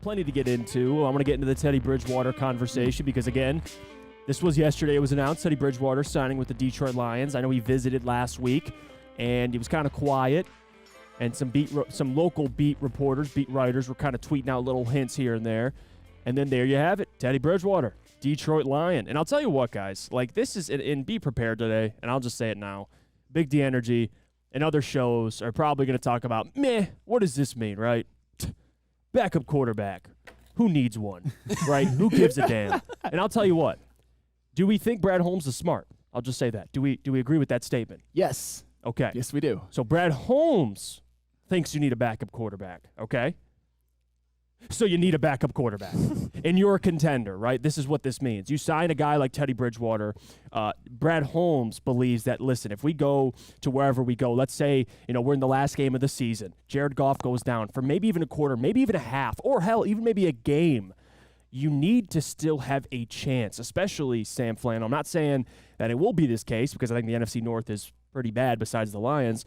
plenty to get into. I want to get into the Teddy Bridgewater conversation because, again, this was yesterday. It was announced Teddy Bridgewater signing with the Detroit Lions. I know he visited last week, and he was kind of quiet. And some local beat reporters, beat writers were kind of tweeting out little hints here and there. And then there you have it, Teddy Bridgewater, Detroit Lion. And I'll tell you what, guys, like this is, and be prepared today, and I'll just say it now. Big D Energy and other shows are probably going to talk about, what does this mean, right? Backup quarterback. Who needs one, right? Who gives a damn? And I'll tell you what. Do we think Brad Holmes is smart? I'll just say that. Do we agree with that statement? Yes. Okay. Yes, we do. So Brad Holmes thinks you need a backup quarterback, okay? So you need a backup quarterback. And you're a contender, right? This is what this means. You sign a guy like Teddy Bridgewater. Brad Holmes believes that, listen, if we go to wherever we go, let's say, we're in the last game of the season. Jared Goff goes down for maybe even a quarter, maybe even a half, or hell, even maybe a game. You need to still have a chance, especially Sam Flannel. I'm not saying that it will be this case because I think the NFC North is pretty bad besides the Lions.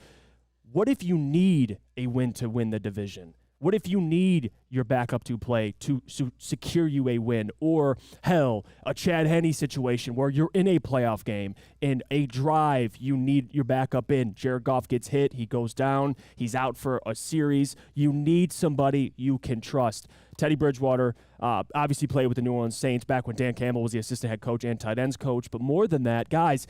What if you need a win to win the division? What if you need your backup to play to secure you a win? Or, hell, a Chad Henne situation where you're in a playoff game and a drive you need your backup in. Jared Goff gets hit. He goes down. He's out for a series. You need somebody you can trust. Teddy Bridgewater obviously played with the New Orleans Saints back when Dan Campbell was the assistant head coach and tight ends coach. But more than that, guys,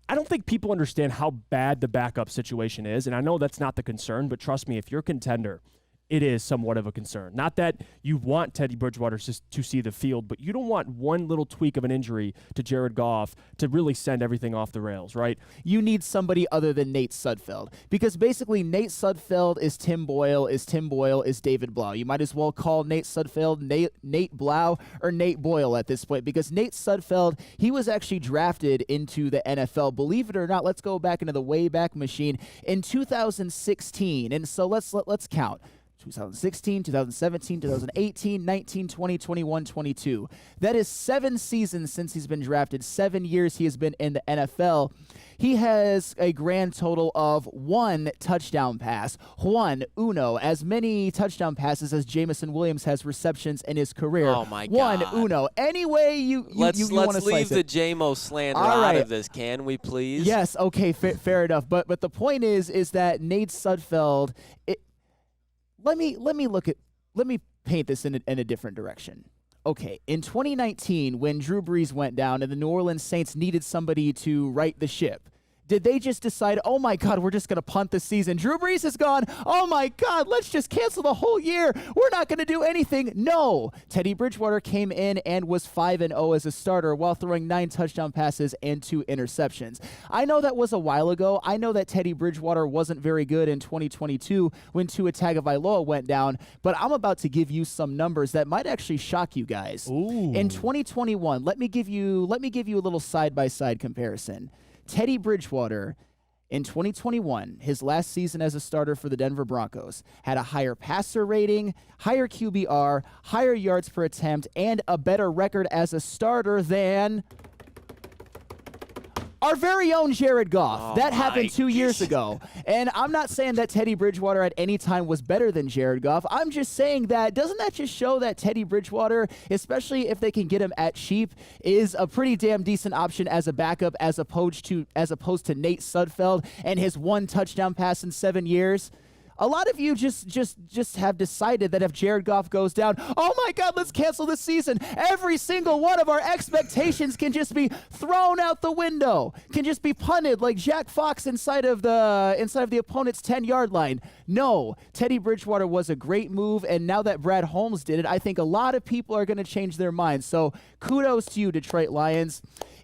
I don't think people understand how bad the backup situation is. And I know that's not the concern, but trust me, if you're a contender, it is somewhat of a concern. Not that you want Teddy Bridgewater to see the field, but you don't want one little tweak of an injury to Jared Goff to really send everything off the rails, right? You need somebody other than Nate Sudfeld, because basically Nate Sudfeld is Tim Boyle, is David Blau. You might as well call Nate Sudfeld Nate Blau or Nate Boyle at this point, because Nate Sudfeld, he was actually drafted into the NFL. Believe it or not, let's go back into the Wayback Machine in 2016. And so let's count. 2016, 2017, 2018, 19, 20, 21, 22. That is 7 seasons since he's been drafted. 7 years he has been in the NFL. He has a grand total of 1 touchdown pass. As many touchdown passes as Jamison Williams has receptions in his career. Oh, my God. Any way you want to slice it. Let's leave the JMO slander out of this, can we please? Yes, okay, fair enough. But the point is that Nate Sudfeld... Let me paint this in a different direction. Okay, in 2019, when Drew Brees went down and the New Orleans Saints needed somebody to right the ship, did they just decide, oh my God, we're just going to punt the season? Drew Brees is gone. Oh my God, let's just cancel the whole year. We're not going to do anything. No. Teddy Bridgewater came in and was 5-0 as a starter while throwing 9 touchdown passes and 2 interceptions. I know that was a while ago. I know that Teddy Bridgewater wasn't very good in 2022 when Tua Tagovailoa went down, but I'm about to give you some numbers that might actually shock you guys. Ooh. In 2021, let me give you a little side-by-side comparison. Teddy Bridgewater, in 2021, his last season as a starter for the Denver Broncos, had a higher passer rating, higher QBR, higher yards per attempt, and a better record as a starter than our very own Jared Goff. That happened 2 years ago. And I'm not saying that Teddy Bridgewater at any time was better than Jared Goff. I'm just saying that, doesn't that just show that Teddy Bridgewater, especially if they can get him at cheap, is a pretty damn decent option as a backup as opposed to Nate Sudfeld and his 1 touchdown pass in 7 years? A lot of you just have decided that if Jared Goff goes down, oh my God, let's cancel the season. Every single one of our expectations can just be thrown out the window, can just be punted like Jack Fox inside of the opponent's 10-yard line. No, Teddy Bridgewater was a great move, and now that Brad Holmes did it, I think a lot of people are going to change their minds. So kudos to you, Detroit Lions.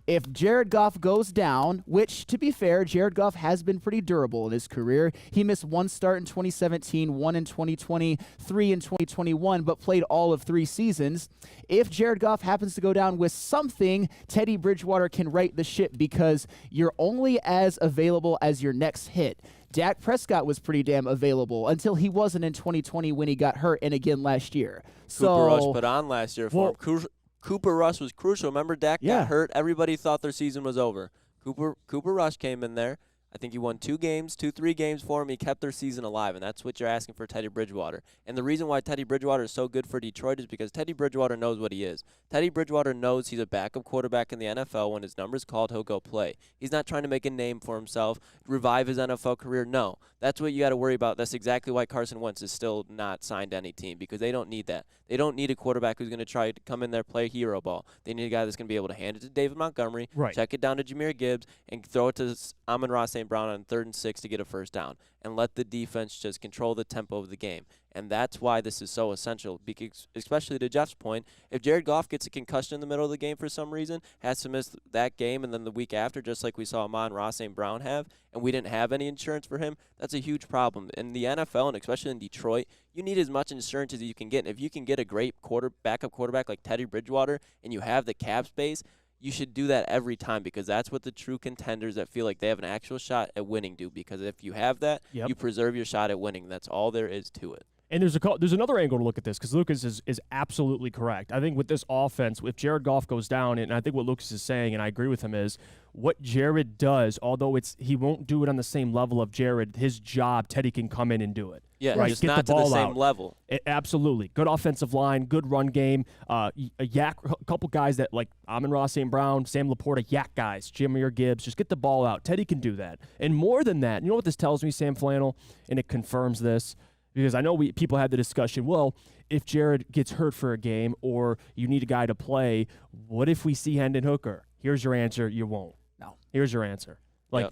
If Jared Goff goes down, which, to be fair, Jared Goff has been pretty durable in his career. He missed 1 start in 2017, 1 in 2020, 3 in 2021, but played all of 3 seasons. If Jared Goff happens to go down with something, Teddy Bridgewater can right the ship because you're only as available as your next hit. Dak Prescott was pretty damn available until he wasn't in 2020 when he got hurt and again last year. Cooper Rush put on last year for him. Cooper Rush was crucial. Remember, Dak got hurt. Everybody thought their season was over. Cooper Rush came in there. I think he won 3 games for him. He kept their season alive, and that's what you're asking for Teddy Bridgewater. And the reason why Teddy Bridgewater is so good for Detroit is because Teddy Bridgewater knows what he is. Teddy Bridgewater knows he's a backup quarterback in the NFL. When his number's called, he'll go play. He's not trying to make a name for himself, revive his NFL career. No, that's what you got to worry about. That's exactly why Carson Wentz is still not signed to any team, because they don't need that. They don't need a quarterback who's going to try to come in there, play hero ball. They need a guy that's going to be able to hand it to David Montgomery, check it down to Jahmyr Gibbs, and throw it to Amon-Ra St. Brown on 3rd and 6 to get a first down, and let the defense just control the tempo of the game. And that's why this is so essential, because especially to Jeff's point, if Jared Goff gets a concussion in the middle of the game for some reason, has to miss that game and then the week after, just like we saw Amon-Ra St. Brown have, and we didn't have any insurance for him, that's a huge problem. In the NFL, and especially in Detroit, you need as much insurance as you can get. And if you can get a great backup quarterback like Teddy Bridgewater and you have the cap space, you should do that every time, because that's what the true contenders that feel like they have an actual shot at winning do. Because if you have that, you preserve your shot at winning. That's all there is to it. And there's another angle to look at this, because Lucas is absolutely correct. I think with this offense, if Jared Goff goes down, and I think what Lucas is saying, and I agree with him, is what Jared does, although he won't do it on the same level of Jared, his job, Teddy can come in and do it. Yeah, right? just Get not the to the ball same out. level. Absolutely. Good offensive line, good run game. A couple guys that like Amon-Ra St. Brown, Sam Laporta, yak guys, Jahmyr Gibbs, just get the ball out. Teddy can do that. And more than that, you know what this tells me, Sam Flannel, and it confirms this, because I know people had the discussion, well, if Jared gets hurt for a game or you need a guy to play, what if we see Hendon Hooker? Here's your answer, you won't. No. Here's your answer.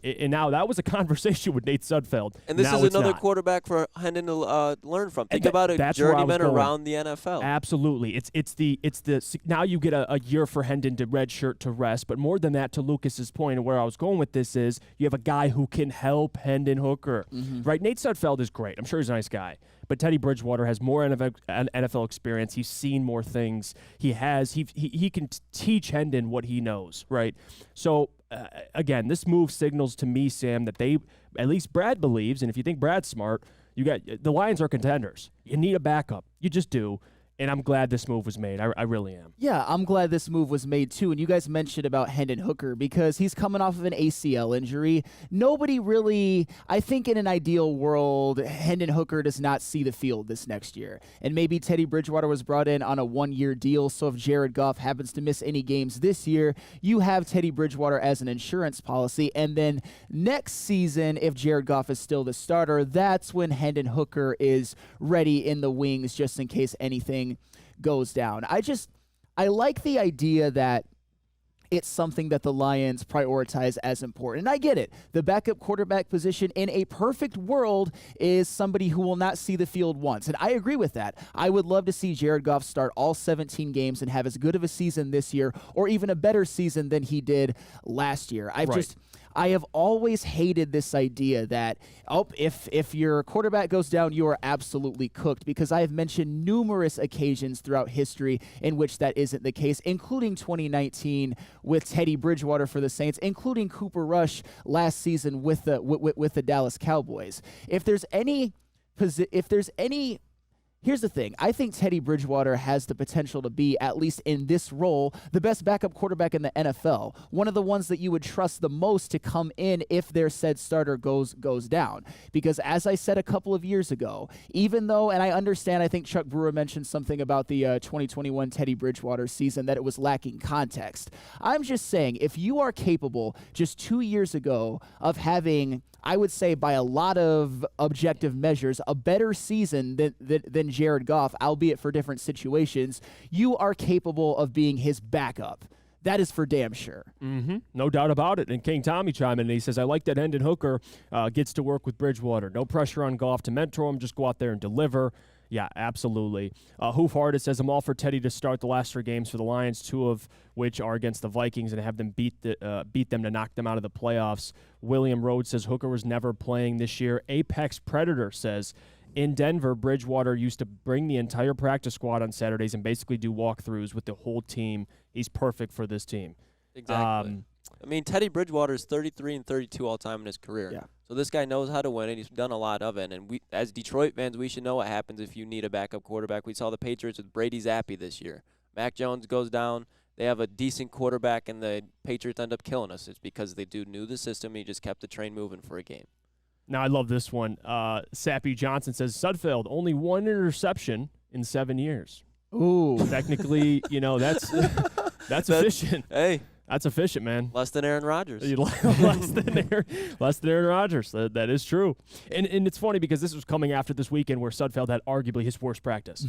And now that was a conversation with Nate Sudfeld. And this now is it's another not. quarterback for Hendon to learn from. Think And about a that's where I was journeyman going. around the NFL. Absolutely. It's the now you get a year for Hendon to redshirt to rest, but more than that, to Lucas's point, and where I was going with this is you have a guy who can help Hendon Hooker. Right? Nate Sudfeld is great. I'm sure he's a nice guy. But Teddy Bridgewater has more NFL experience. He's seen more things. He can teach Hendon what he knows, right? So, again, this move signals to me, Sam, that at least Brad believes, and if you think Brad's smart, the Lions are contenders. You need a backup. You just do. And I'm glad this move was made. I really am. Yeah, I'm glad this move was made too. And you guys mentioned about Hendon Hooker, because he's coming off of an ACL injury. Nobody really, I think in an ideal world, Hendon Hooker does not see the field this next year. And maybe Teddy Bridgewater was brought in on a 1-year deal, so if Jared Goff happens to miss any games this year, you have Teddy Bridgewater as an insurance policy. And then next season, if Jared Goff is still the starter, that's when Hendon Hooker is ready in the wings, just in case anything goes down. I like the idea that it's something that the Lions prioritize as important. And I get it. The backup quarterback position in a perfect world is somebody who will not see the field once. And I agree with that. I would love to see Jared Goff start all 17 games and have as good of a season this year, or even a better season than he did last year. I have always hated this idea that, if your quarterback goes down, you are absolutely cooked, because I have mentioned numerous occasions throughout history in which that isn't the case, including 2019 with Teddy Bridgewater for the Saints, including Cooper Rush last season with the Dallas Cowboys. Here's the thing. I think Teddy Bridgewater has the potential to be, at least in this role, the best backup quarterback in the NFL. One of the ones that you would trust the most to come in if their said starter goes down. Because as I said a couple of years ago, even though, and I understand, I think Chuck Brewer mentioned something about the 2021 Teddy Bridgewater season, that it was lacking context. I'm just saying, if you are capable just 2 years ago of having, I would say by a lot of objective measures, a better season than Jared Goff, albeit for different situations, you are capable of being his backup. That is for damn sure. Mm-hmm. No doubt about it. And King Tommy chimed in and he says, I like that Hendon Hooker gets to work with Bridgewater. No pressure on Goff to mentor him. Just go out there and deliver. Yeah, absolutely. Hoof Harded says, I'm all for Teddy to start the last 3 games for the Lions, 2 of which are against the Vikings, and have them beat them to knock them out of the playoffs. William Rhodes says, Hooker was never playing this year. Apex Predator says, in Denver, Bridgewater used to bring the entire practice squad on Saturdays and basically do walkthroughs with the whole team. He's perfect for this team. Exactly. I mean, Teddy Bridgewater is 33 and 32 all time in his career. Yeah. So this guy knows how to win, and he's done a lot of it. And we, as Detroit fans, we should know what happens if you need a backup quarterback. We saw the Patriots with Brady Zappi this year. Mac Jones goes down. they have a decent quarterback and the Patriots end up killing us. It's because they knew the system and he just kept the train moving for a game. Now, I love this one. Sappy Johnson says, Sudfeld, only 1 interception in 7 years. Ooh. Technically, that's efficient. Hey. That's efficient, man. Less than Aaron Rodgers. less than Aaron Rodgers. That is true. And it's funny because this was coming after this weekend where Sudfeld had arguably his worst practice.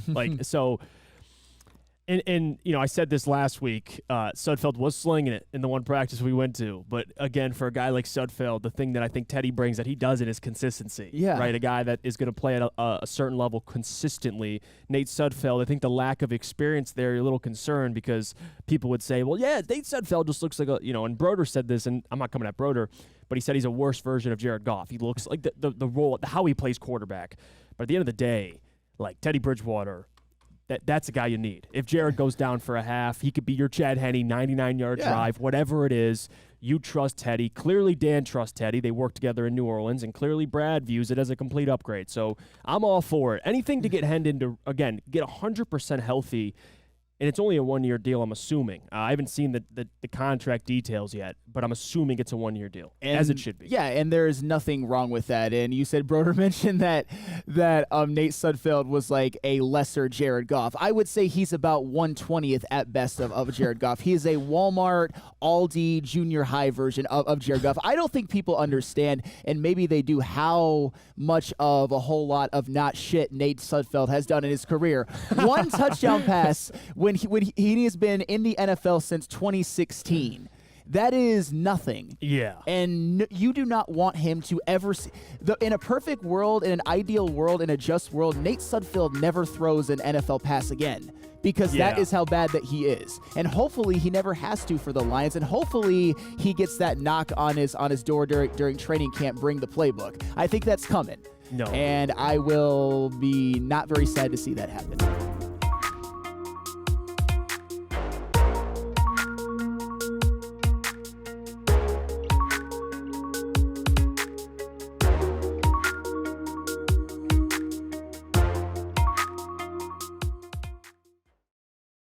And I said this last week, Sudfeld was slinging it in the one practice we went to. But, again, for a guy like Sudfeld, the thing that I think Teddy brings that he doesn't is consistency. Yeah. Right? A guy that is going to play at a certain level consistently. Nate Sudfeld, I think the lack of experience there, you're a little concerned because people would say, well, yeah, Nate Sudfeld just looks like and Broder said this, and I'm not coming at Broder, but he said he's a worse version of Jared Goff. He looks like the role, how he plays quarterback. But at the end of the day, like Teddy Bridgewater, that's a guy you need. If Jared goes down for a half, he could be your Chad Henne 99-yard drive, whatever it is. You trust Teddy. Clearly Dan trusts Teddy. They work together in New Orleans, and clearly Brad views it as a complete upgrade. So I'm all for it. Anything to get Hendon to, again, get 100% healthy, and it's only a 1-year deal, I'm assuming. I haven't seen the contract details yet, but I'm assuming it's a 1-year deal, as it should be. Yeah, and there's nothing wrong with that. And you said Broder mentioned that Nate Sudfeld was like a lesser Jared Goff. I would say he's about 1/20th at best of Jared Goff. He is a Walmart, Aldi, junior high version of Jared Goff. I don't think people understand, and maybe they do, how much of a whole lot of not shit Nate Sudfeld has done in his career. 1 touchdown pass when he has been in the NFL since 2016. That is nothing. Yeah. And you do not want him to ever see. In a perfect world, in an ideal world, in a just world, Nate Sudfeld never throws an NFL pass again because that is how bad that he is. And hopefully he never has to for the Lions, and hopefully he gets that knock on his door during training camp, bring the playbook. I think that's coming. No. And I will be not very sad to see that happen.